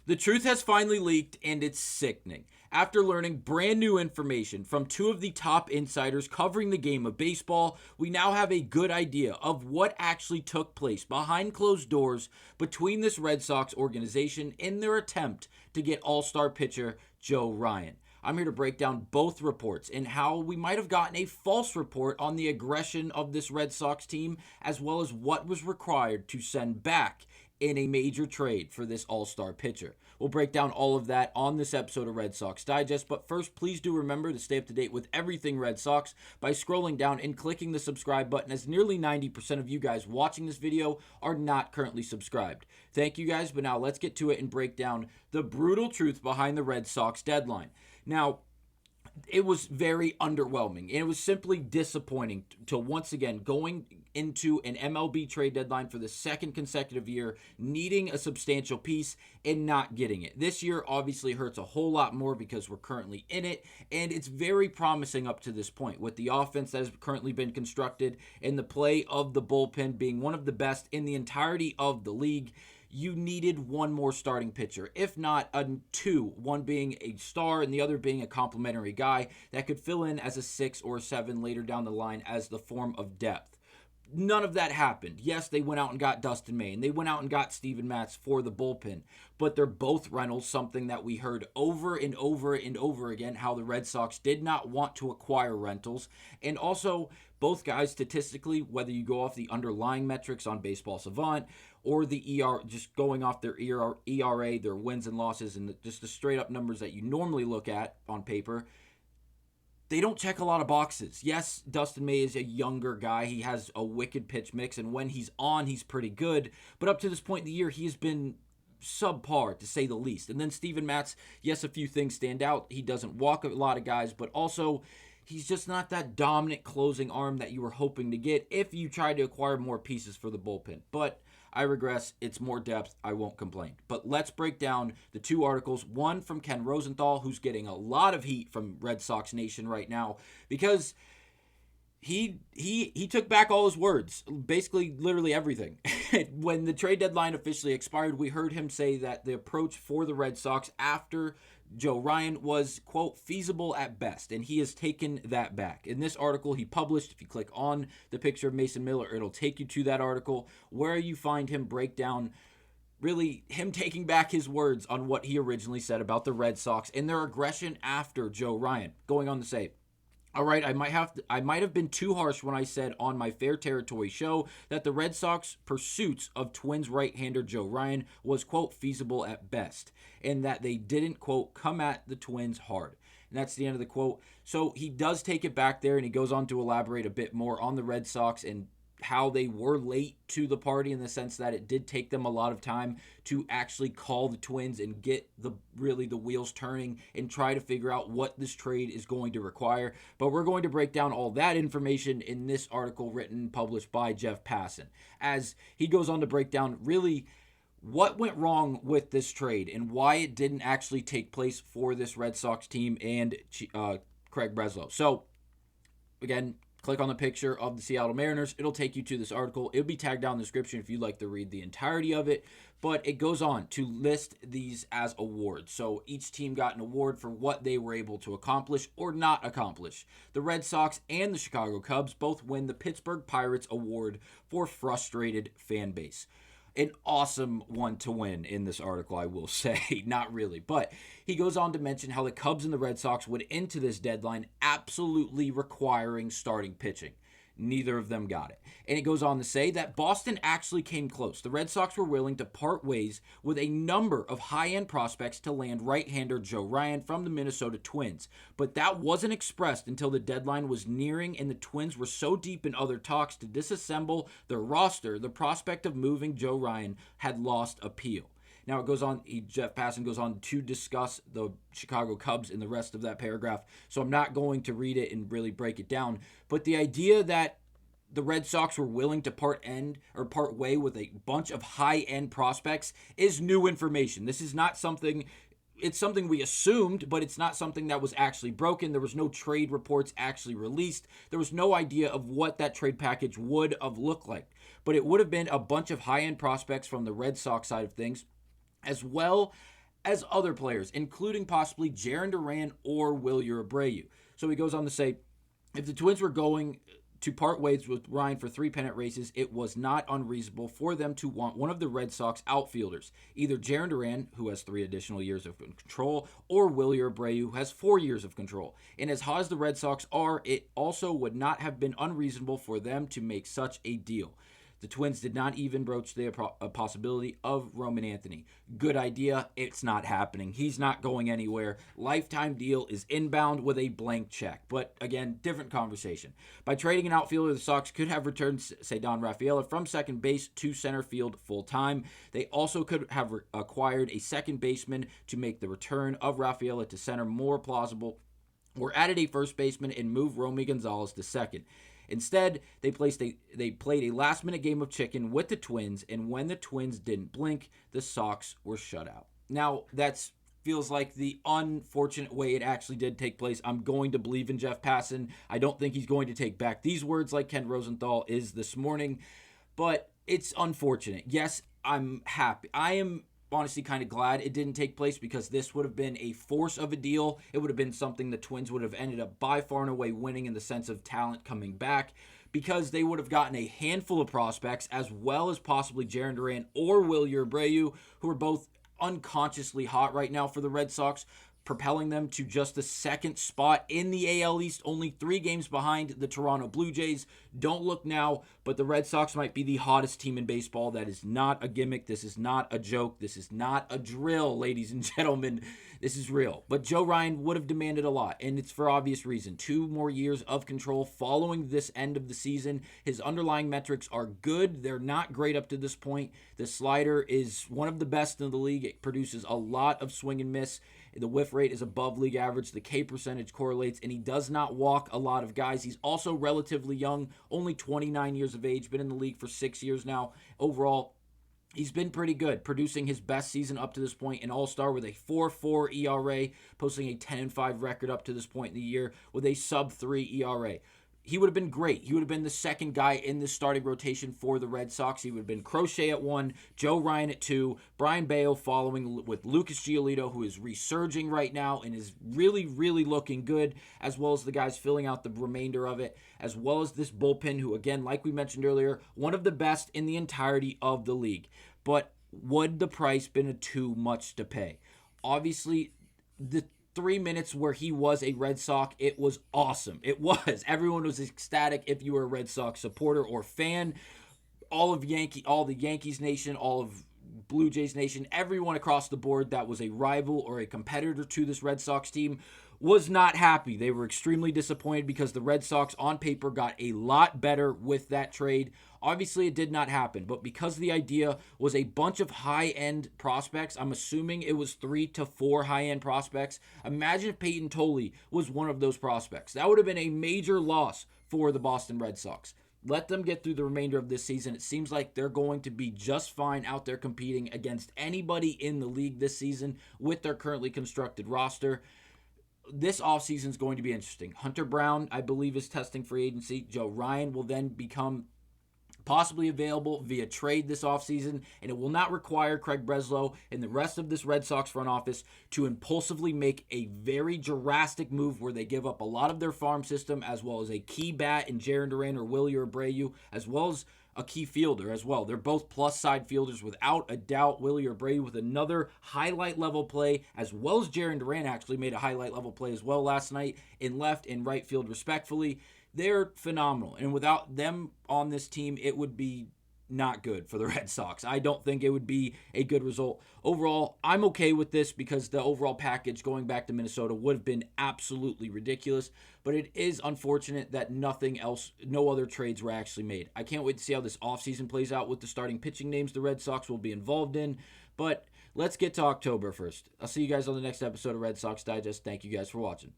The truth has finally leaked, and it's sickening. After learning brand new information from two of the top insiders covering the game of baseball, we now have a good idea of what actually took place behind closed doors between this Red Sox organization in their attempt to get all-star pitcher Joe Ryan. I'm here to break down both reports and how we might have gotten a false report on the aggression of this Red Sox team, as well as what was required to send back in a major trade for this all-star pitcher. We'll break down all of that on this episode of Red Sox Digest, but first, please do remember to stay up to date with everything Red Sox by scrolling down and clicking the subscribe button, as nearly 90% of you guys watching this video are not currently subscribed. Thank you guys, but now let's get to it and break down the brutal truth behind the Red Sox deadline. Now, it was very underwhelming, and it was simply disappointing to once again going into an MLB trade deadline for the second consecutive year, needing a substantial piece and not getting it. This year obviously hurts a whole lot more because we're currently in it, and it's very promising up to this point with the offense that has currently been constructed and the play of the bullpen being one of the best in the entirety of the league. You needed one more starting pitcher, if not two, one being a star and the other being a complimentary guy that could fill in as a 6 or 7 later down the line as the form of depth. None of that happened. Yes, they went out and got Dustin May, and they went out and got Steven Matz for the bullpen, but they're both rentals, something that we heard over and over and over again, how the Red Sox did not want to acquire rentals. And also, both guys statistically, whether you go off the underlying metrics on Baseball Savant or the just going off their ERA, their wins and losses, and just the straight up numbers that you normally look at on paper, they don't check a lot of boxes. Yes, Dustin May is a younger guy. He has a wicked pitch mix, and when he's on, he's pretty good. But up to this point in the year, he has been subpar, to say the least. And then Steven Matz, yes, a few things stand out. He doesn't walk a lot of guys, but also he's just not that dominant closing arm that you were hoping to get if you tried to acquire more pieces for the bullpen. But I regress, it's more depth, I won't complain. But let's break down the two articles, one from Ken Rosenthal, who's getting a lot of heat from Red Sox Nation right now, because he took back all his words, basically literally everything. When the trade deadline officially expired, we heard him say that the approach for the Red Sox after Joe Ryan was, quote, feasible at best, and he has taken that back. In this article he published, if you click on the picture of Mason Miller, it'll take you to that article where you find him break down really him taking back his words on what he originally said about the Red Sox and their aggression after Joe Ryan, going on to say, all right, I might have been too harsh when I said on my Fair Territory show that the Red Sox pursuits of Twins right-hander Joe Ryan was, quote, feasible at best, and that they didn't, quote, come at the Twins hard. And that's the end of the quote. So he does take it back there, and he goes on to elaborate a bit more on the Red Sox and how they were late to the party, in the sense that it did take them a lot of time to actually call the Twins and get the wheels turning and try to figure out what this trade is going to require. But we're going to break down all that information in this article written and published by Jeff Passan, as he goes on to break down really what went wrong with this trade and why it didn't actually take place for this Red Sox team and Craig Breslow. So again, click on the picture of the Seattle Mariners. It'll take you to this article. It'll be tagged down in the description if you'd like to read the entirety of it. But it goes on to list these as awards. So each team got an award for what they were able to accomplish or not accomplish. The Red Sox and the Chicago Cubs both win the Pittsburgh Pirates Award for Frustrated Fan Base. An awesome one to win in this article, I will say. Not really. But he goes on to mention how the Cubs and the Red Sox went into this deadline absolutely requiring starting pitching. Neither of them got it. And it goes on to say that Boston actually came close. The Red Sox were willing to part ways with a number of high-end prospects to land right-hander Joe Ryan from the Minnesota Twins. But that wasn't expressed until the deadline was nearing and the Twins were so deep in other talks to disassemble their roster, the prospect of moving Joe Ryan had lost appeal. Now it goes on, Jeff Passan goes on to discuss the Chicago Cubs in the rest of that paragraph, so I'm not going to read it and really break it down. But the idea that the Red Sox were willing to part way with a bunch of high-end prospects is new information. This is not something, it's something we assumed, but it's not something that was actually broken. There was no trade reports actually released. There was no idea of what that trade package would have looked like. But it would have been a bunch of high-end prospects from the Red Sox side of things, as well as other players, including possibly Jarren Duran or Wilyer Abreu. So he goes on to say, if the Twins were going to part ways with Ryan for 3 pennant races, it was not unreasonable for them to want one of the Red Sox outfielders, either Jarren Duran, who has 3 additional years of control, or Wilyer Abreu, who has 4 years of control. And as hot as the Red Sox are, it also would not have been unreasonable for them to make such a deal. The Twins did not even broach the possibility of Roman Anthony. Good idea. It's not happening. He's not going anywhere. Lifetime deal is inbound with a blank check. But again, different conversation. By trading an outfielder, the Sox could have returned Ceddanne Rafaela from second base to center field full time. They also could have acquired a second baseman to make the return of Rafaela to center more plausible, or added a first baseman and moved Romy Gonzalez to second. Instead, they played a last-minute game of chicken with the Twins, and when the Twins didn't blink, the Sox were shut out. Now, that feels like the unfortunate way it actually did take place. I'm going to believe in Jeff Passan. I don't think he's going to take back these words like Ken Rosenthal is this morning, but it's unfortunate. Yes, I'm happy. I am honestly kind of glad it didn't take place, because this would have been a force of a deal. It would have been something the Twins would have ended up by far and away winning in the sense of talent coming back, because they would have gotten a handful of prospects as well as possibly Jarren Duran or Wilyer Abreu, who are both unconsciously hot right now for the Red Sox, propelling them to just the second spot in the AL East, only 3 games behind the Toronto Blue Jays. Don't look now, but the Red Sox might be the hottest team in baseball. That is not a gimmick. This is not a joke. This is not a drill, ladies and gentlemen. This is real. But Joe Ryan would have demanded a lot, and it's for obvious reason. 2 more years of control following this end of the season. His underlying metrics are good. They're not great up to this point. The slider is one of the best in the league. It produces a lot of swing and miss. The whiff rate is above league average. The K percentage correlates, and he does not walk a lot of guys. He's also relatively young, only 29 years of age, been in the league for 6 years now. Overall, he's been pretty good, producing his best season up to this point, an all-star with a 4.4 ERA, posting a 10-5 record up to this point in the year with a sub-3 ERA. He would have been great. He would have been the second guy in the starting rotation for the Red Sox. He would have been Crochet at 1, Joe Ryan at 2, Brayan Bello following with Lucas Giolito, who is resurging right now and is really, really looking good, as well as the guys filling out the remainder of it, as well as this bullpen, who, again, like we mentioned earlier, one of the best in the entirety of the league. But would the price been too much to pay? Obviously, the 3 minutes where he was a Red Sox, it was awesome. It was. Everyone was ecstatic if you were a Red Sox supporter or fan. All the Yankees Nation, all of Blue Jays Nation, everyone across the board that was a rival or a competitor to this Red Sox team was not happy. They were extremely disappointed because the Red Sox on paper got a lot better with that trade. Obviously, it did not happen, but because the idea was a bunch of high-end prospects, I'm assuming it was 3 to 4 high-end prospects. Imagine if Peyton Tolley was one of those prospects. That would have been a major loss for the Boston Red Sox. Let them get through the remainder of this season. It seems like they're going to be just fine out there competing against anybody in the league this season with their currently constructed roster. This offseason is going to be interesting. Hunter Brown, I believe, is testing free agency. Joe Ryan will then become possibly available via trade this offseason, and it will not require Craig Breslow and the rest of this Red Sox front office to impulsively make a very drastic move where they give up a lot of their farm system, as well as a key bat in Jarren Duran or Wilyer Abreu, as well as a key fielder as well. They're both plus side fielders without a doubt. Wilyer Abreu with another highlight level play, as well as Jarren Duran actually made a highlight level play as well last night in left and right field respectfully. They're phenomenal, and without them on this team, it would be not good for the Red Sox. I don't think it would be a good result. Overall, I'm okay with this because the overall package going back to Minnesota would have been absolutely ridiculous, but it is unfortunate that no other trades were actually made. I can't wait to see how this offseason plays out with the starting pitching names the Red Sox will be involved in, but let's get to October first. I'll see you guys on the next episode of Red Sox Digest. Thank you guys for watching.